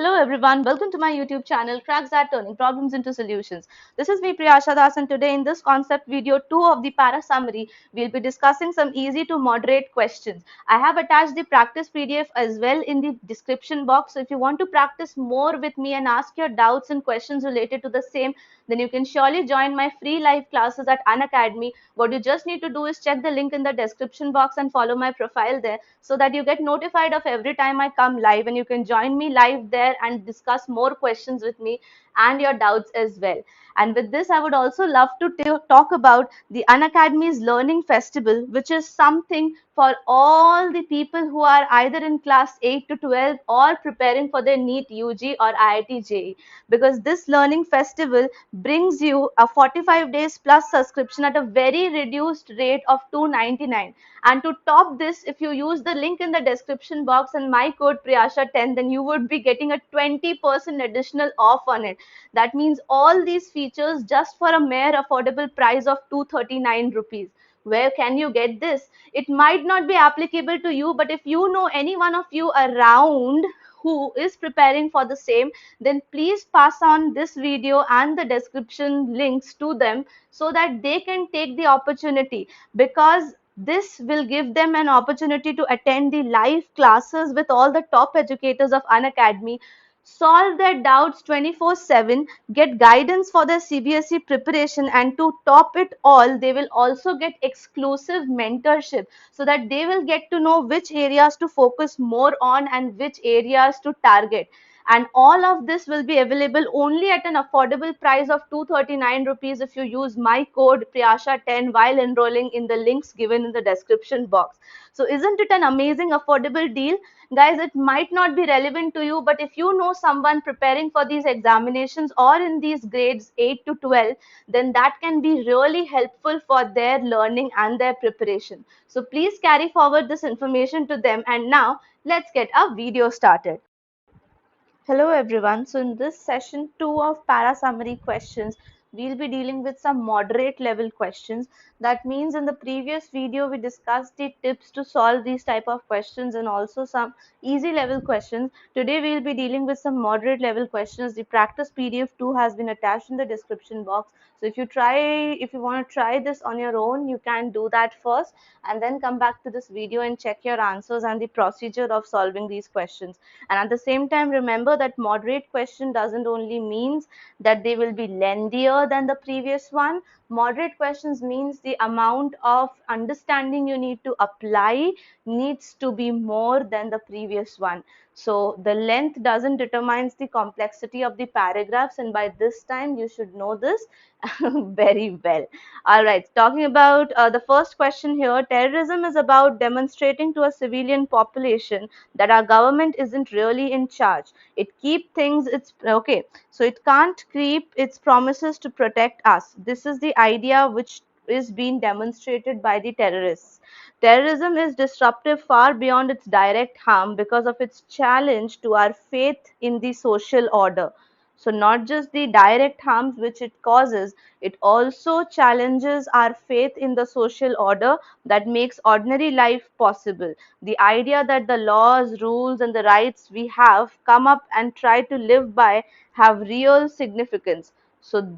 Hello everyone, welcome to my YouTube channel Cracks That Turning Problems into Solutions. This is me Priyasha Das, and today in this concept video 2 of the para summary, we'll be discussing some easy to moderate questions. I have attached the practice PDF as well in the description box. So if you want to practice more with me and ask your doubts and questions related to the same, then you can surely join my free live classes at Unacademy. What you just need to do is check the link in the description box and follow my profile there so that you get notified of every time I come live, and you can join me live there and discuss more questions with me and your doubts as well. And with this, I would also love to talk about the Unacademy's Learning Festival, which is something for all the people who are either in class 8 to 12 or preparing for their NEET UG or IIT JEE, because this learning festival brings you a 45 days plus subscription at a very reduced rate of 299. And to top this, if you use the link in the description box and my code Priyasha10, then you would be getting a 20% additional off on it. That means all these features just for a mere affordable price of 239 rupees. Where can you get this? It might not be applicable to you, but if you know any one of you around who is preparing for the same, then please pass on this video and the description links to them so that they can take the opportunity, because this will give them an opportunity to attend the live classes with all the top educators of Unacademy, solve their doubts 24/7, get guidance for their CBSE preparation, and to top it all, they will also get exclusive mentorship so that they will get to know which areas to focus more on and which areas to target. And all of this will be available only at an affordable price of 239 rupees if you use my code Priyasha10 while enrolling in the links given in the description box. So isn't it an amazing affordable deal? Guys, it might not be relevant to you, but if you know someone preparing for these examinations or in these grades 8 to 12, then that can be really helpful for their learning and their preparation. So please carry forward this information to them. And now let's get our video started. Hello everyone. So in this session 2 of para summary questions, we'll be dealing with some moderate level questions. That means in the previous video we discussed the tips to solve these type of questions and also some easy level questions. Today we'll be dealing with some moderate level questions. The practice PDF 2 has been attached in the description box. So if you want to try this on your own, you can do that first and then come back to this video and check your answers and the procedure of solving these questions. And at the same time, remember that moderate question doesn't only means that they will be lengthier than the previous one. Moderate questions means the amount of understanding you need to apply needs to be more than the previous one. So the length doesn't determine the complexity of the paragraphs, and by this time you should know this very well. All right, talking about the first question here, terrorism is about demonstrating to a civilian population that our government isn't really in charge. It keep things it's okay. So it can't keep its promises to protect us. This is the idea which is being demonstrated by the terrorists. Terrorism is disruptive far beyond its direct harm because of its challenge to our faith in the social order. So not just the direct harms which it causes, it also challenges our faith in the social order that makes ordinary life possible. The idea that the laws, rules, and the rights we have come up and try to live by have real significance. So like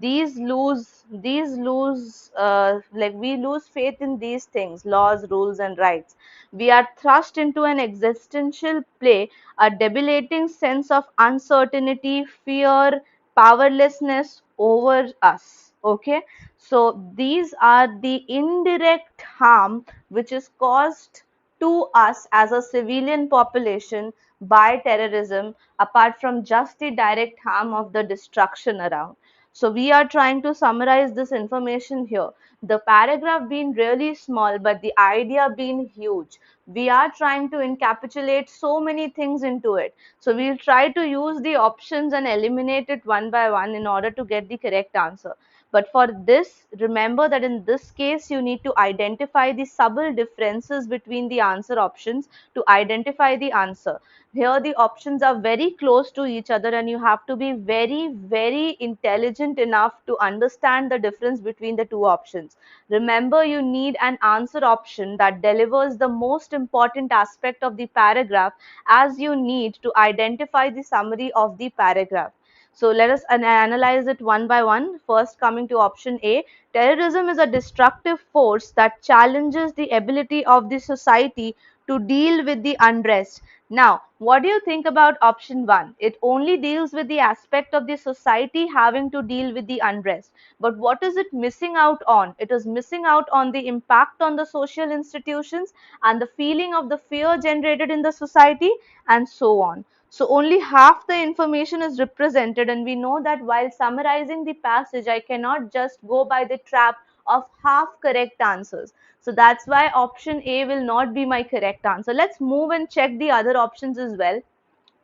we lose faith in these things, laws, rules, and rights. We are thrust into an existential play, a debilitating sense of uncertainty, fear, powerlessness over us. Okay, so these are the indirect harm which is caused to us as a civilian population by terrorism, apart from just the direct harm of the destruction around. So we are trying to summarize this information here. The paragraph being really small, but the idea being huge. We are trying to encapsulate so many things into it. So we'll try to use the options and eliminate it one by one in order to get the correct answer. But for this, remember that in this case, you need to identify the subtle differences between the answer options to identify the answer. Here, the options are very close to each other, and you have to be very, very intelligent enough to understand the difference between the two options. Remember, you need an answer option that delivers the most important aspect of the paragraph, as you need to identify the summary of the paragraph. So let us analyze it one by one. First, coming to option A, terrorism is a destructive force that challenges the ability of the society to deal with the unrest. Now, what do you think about option 1? It only deals with the aspect of the society having to deal with the unrest. But what is it missing out on? It is missing out on the impact on the social institutions and the feeling of the fear generated in the society, and so on. So only half the information is represented, and we know that while summarizing the passage, I cannot just go by the trap of half correct answers. So that's why option A will not be my correct answer. Let's move and check the other options as well.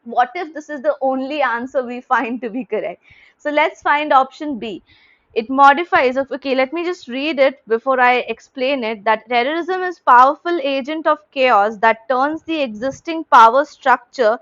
What if this is the only answer we find to be correct? So let's find option B. It modifies of, okay, let me just read it before I explain it, that terrorism is powerful agent of chaos that turns the existing power structure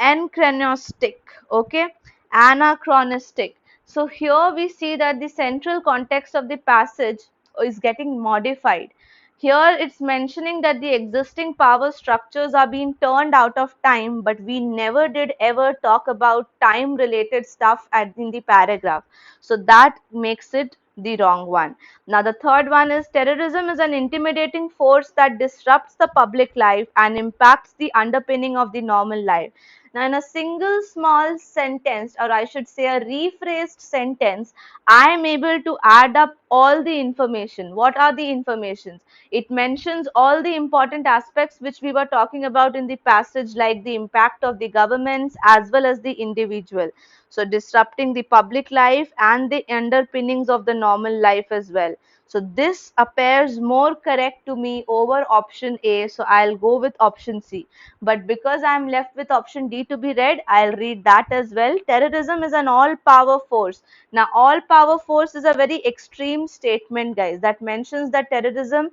anachronistic. Okay, anachronistic. So here we see that the central context of the passage is getting modified. Here it's mentioning that the existing power structures are being turned out of time, but we never did ever talk about time related stuff in the paragraph. So that makes it the wrong one. Now the third one is terrorism is an intimidating force that disrupts the public life and impacts the underpinning of the normal life. Now, in a single small sentence, or I should say a rephrased sentence, I am able to add up all the information. What are the informations? It mentions all the important aspects which we were talking about in the passage, like the impact of the governments as well as the individual. So, disrupting the public life and the underpinnings of the normal life as well. So this appears more correct to me over option A. So I'll go with option C. But because I'm left with option D to be read, I'll read that as well. Terrorism is an all-power force. Now, all-power force is a very extreme statement, guys, that mentions that terrorism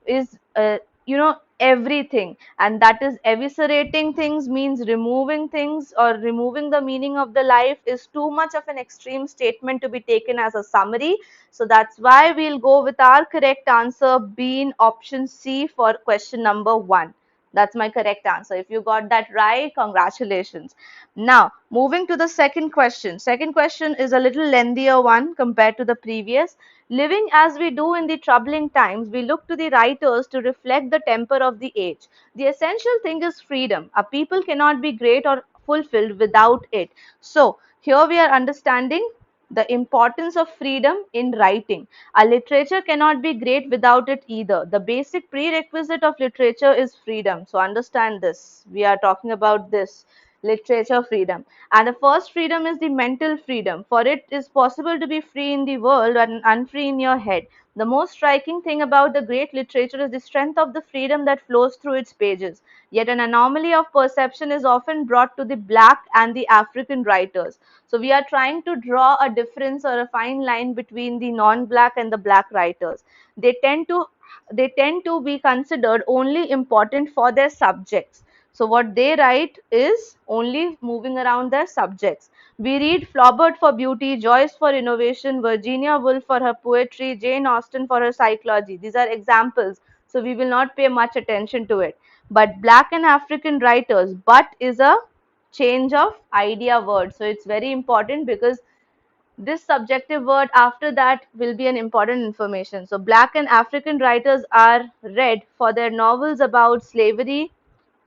is, everything, and that is eviscerating things, means removing things or removing the meaning of the life, is too much of an extreme statement to be taken as a summary. So that's why we'll go with our correct answer being option C for question number 1. That's my correct answer. If you got that right, congratulations. Now, moving to the second question. Second question is a little lengthier one compared to the previous. Living as we do in the troubling times, we look to the writers to reflect the temper of the age. The essential thing is freedom. A people cannot be great or fulfilled without it. So, here we are understanding the importance of freedom in writing. A literature cannot be great without it either. The basic prerequisite of literature is freedom. So understand this. We are talking about this literature freedom. And the first freedom is the mental freedom. For it is possible to be free in the world and unfree in your head. The most striking thing about the great literature is the strength of the freedom that flows through its pages. Yet an anomaly of perception is often brought to the black and the African writers. So we are trying to draw a difference or a fine line between the non-black and the black writers. They tend to be considered only important for their subjects. So what they write is only moving around their subjects. We read Flaubert for beauty, Joyce for innovation, Virginia Woolf for her poetry, Jane Austen for her psychology. These are examples. So we will not pay much attention to it. But black and African writers, but is a change of idea word. So it's very important because this subjective word after that will be an important information. So black and African writers are read for their novels about slavery,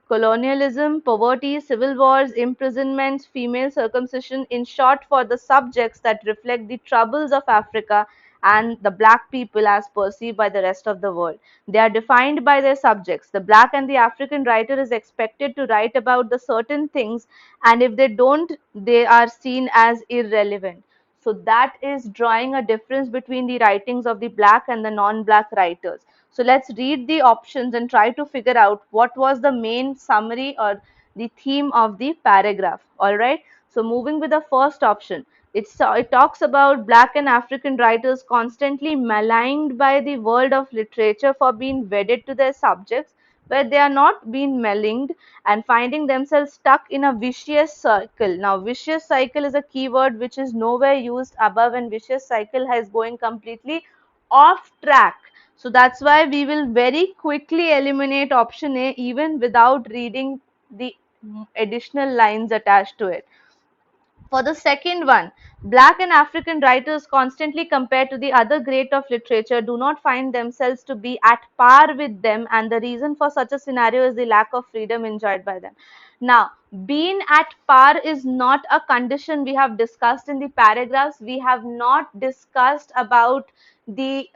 colonialism, poverty, civil wars, imprisonments, female circumcision, in short, for the subjects that reflect the troubles of Africa and the black people as perceived by the rest of the world. They are defined by their subjects. The black and the African writer is expected to write about the certain things, and if they don't, they are seen as irrelevant. So that is drawing a difference between the writings of the black and the non-black writers. So let's read the options and try to figure out what was the main summary or the theme of the paragraph. All right. So moving with the first option. It talks about Black and African writers constantly maligned by the world of literature for being wedded to their subjects, where they are not being maligned and finding themselves stuck in a vicious circle. Now, vicious cycle is a keyword which is nowhere used above, and vicious cycle has going completely off track. So that's why we will very quickly eliminate option A even without reading the additional lines attached to it. For the second one, Black and African writers constantly compared to the other great of literature do not find themselves to be at par with them, and the reason for such a scenario is the lack of freedom enjoyed by them. Now, being at par is not a condition we have discussed in the paragraphs. We have not discussed about the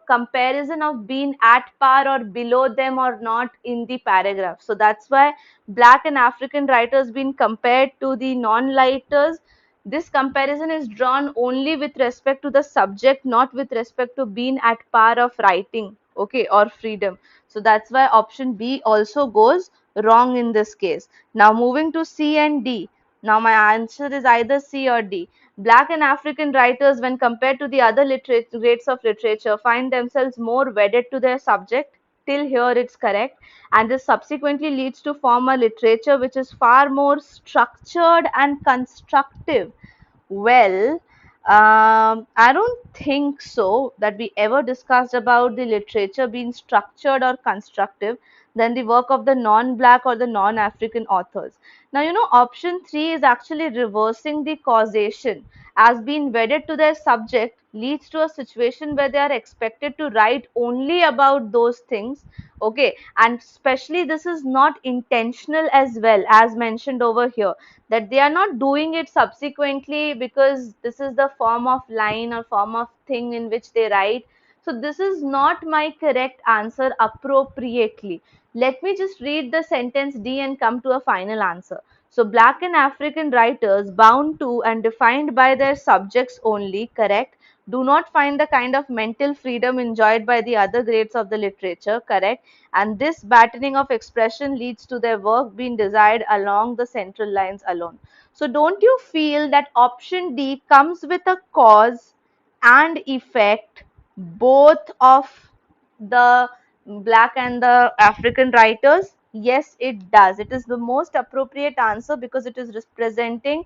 comparison of being at par or below them or not in the paragraph. So that's why Black and African writers being compared to the non-writers. This comparison is drawn only with respect to the subject, not with respect to being at par of writing, okay, or freedom. So that's why option B also goes wrong in this case. Now moving to C and D. Now my answer is either C or D. Black and African writers, when compared to the other greats of literature, find themselves more wedded to their subject. Till here it's correct, and this subsequently leads to form a literature which is far more structured and constructive. Well, I don't think so that we ever discussed about the literature being structured or constructive than the work of the non-black or the non-African authors. Now, option 3 is actually reversing the causation, as being wedded to their subject leads to a situation where they are expected to write only about those things. Okay, and especially this is not intentional as well, as mentioned over here, that they are not doing it subsequently because this is the form of line or form of thing in which they write. So this is not my correct answer appropriately. Let me just read the sentence D and come to a final answer. So Black and African writers, bound to and defined by their subjects only, correct, do not find the kind of mental freedom enjoyed by the other grades of the literature, correct, and this battening of expression leads to their work being desired along the central lines alone. So don't you feel that option D comes with a cause and effect both of the Black and the African writers? Yes, it does. It is the most appropriate answer because it is representing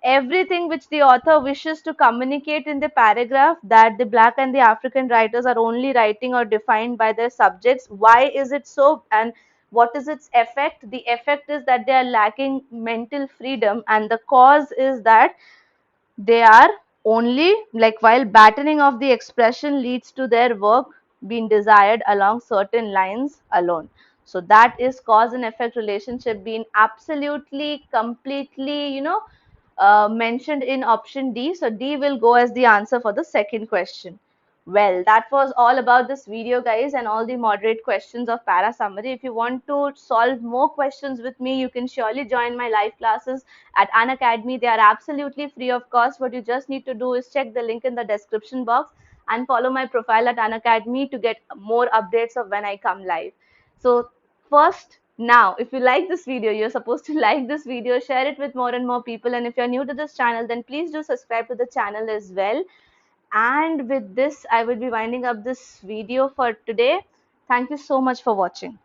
everything which the author wishes to communicate in the paragraph, that the Black and the African writers are only writing or defined by their subjects. Why is it so, and what is its effect? The effect is that they are lacking mental freedom, and the cause is that they are only, like, while battening of the expression leads to their work being desired along certain lines alone. So that is cause and effect relationship being absolutely, completely, mentioned in option D. So D will go as the answer for the second question. Well, that was all about this video, guys, and all the moderate questions of para summary. If you want to solve more questions with me, you can surely join my live classes at Unacademy. They are absolutely free of cost. What you just need to do is check the link in the description box and follow my profile at Unacademy to get more updates of when I come live. So first, now, if you like this video, you're supposed to like this video, share it with more and more people. And if you're new to this channel, then please do subscribe to the channel as well. And with this, I will be winding up this video for today. Thank you so much for watching.